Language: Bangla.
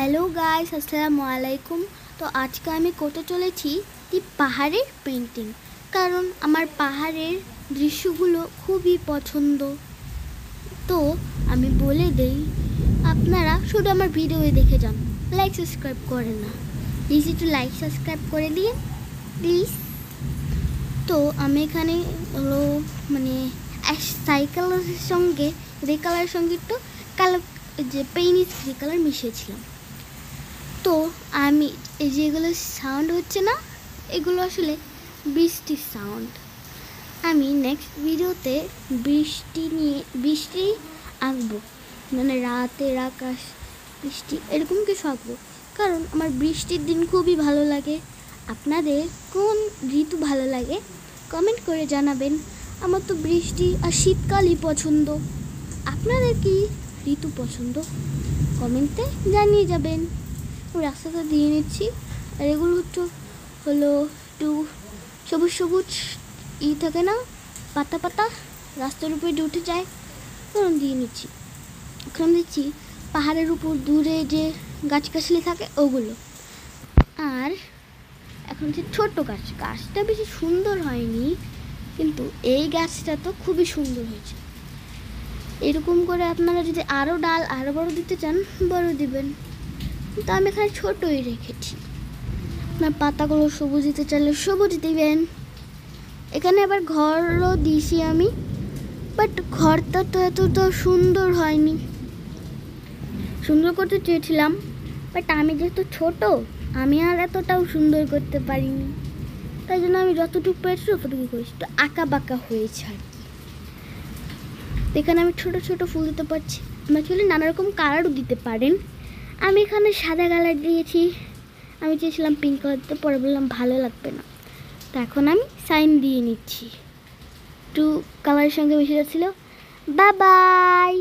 হ্যালো গাইস, আসসালামু আলাইকুম। তো আজকে আমি করতে চলেছি পাহাড়ের পেন্টিং, কারণ আমার পাহাড়ের দৃশ্যগুলো খুবই পছন্দ। তো আমি বলে দেই, আপনারা শুধু আমার ভিডিও দেখে যান, লাইক সাবস্ক্রাইব করেন না, প্লিজ একটু লাইক সাবস্ক্রাইব করে দিন প্লিজ। তো আমি এখানে হলো সাইকেলের সঙ্গে গ্রে কালারের সঙ্গে একটু কালার যে পেইনিস গ্রে কালার মিশিয়েছিলাম। তো আমি এই যেগুলো সাউন্ড হচ্ছে না, এগুলো আসলে বৃষ্টির সাউন্ড। আমি নেক্সট ভিডিওতে বৃষ্টি আঁকবো, রাতের আকাশ, বৃষ্টি এরকম কিছু আঁকবো, কারণ আমার বৃষ্টির দিন খুবই ভালো লাগে। আপনাদের কোন ঋতু ভালো লাগে কমেন্ট করে জানাবেন। আমার তো বৃষ্টি আর শীতকালই পছন্দ। আপনাদের কি ঋতু পছন্দ কমেন্টে জানিয়ে যাবেন। রাস্তাটা দিয়ে নিচ্ছি, আর এগুলো হলো একটু সবুজ সবুজ থাকে না, পাতা পাতা রাস্তার উপরে উঠে যায়, তখন দিয়ে নিচ্ছি। এখন দিচ্ছি পাহাড়ের উপর দূরে যে গাছগাছালি থাকে ওগুলো। আর এখন যে ছোট্ট গাছটা বেশি সুন্দর হয়নি, কিন্তু এই গাছটা তো খুবই সুন্দর হয়েছে। এরকম করে আপনারা যদি আরও ডাল আরও বড় দিতে চান বড় দিবেন, তো আমি এখানে ছোটই রেখেছি। আপনার পাতাগুলো সবুজ দিতে চাইলে সবুজ দিবেন। এখানে আবার ঘরও দিয়েছি আমি, বাট ঘরটা তো এতটা সুন্দর হয়নি। সুন্দর করতে চেয়েছিলাম, বাট আমি যেহেতু ছোট, আমি আর এতটাও সুন্দর করতে পারিনি। তাই জন্য আমি যতটুকু পেরেছি ততটুকু করেছি, তো আঁকা বাঁকা হয়েছে আর কি। এখানে আমি ছোট ছোট ফুল দিতে পারছি। আমরা চলে নানা রকম কালারও দিতে পারেন। আমি এখানে সাদা কালার দিয়েছি, আমি চেয়েছিলাম পিঙ্ক কালার দিতে, পরে বললাম ভালো লাগবে না, তো এখন আমি সাইন দিয়ে নিচ্ছি। একটু কালারের সঙ্গে মিশে যাচ্ছিল। Bye bye.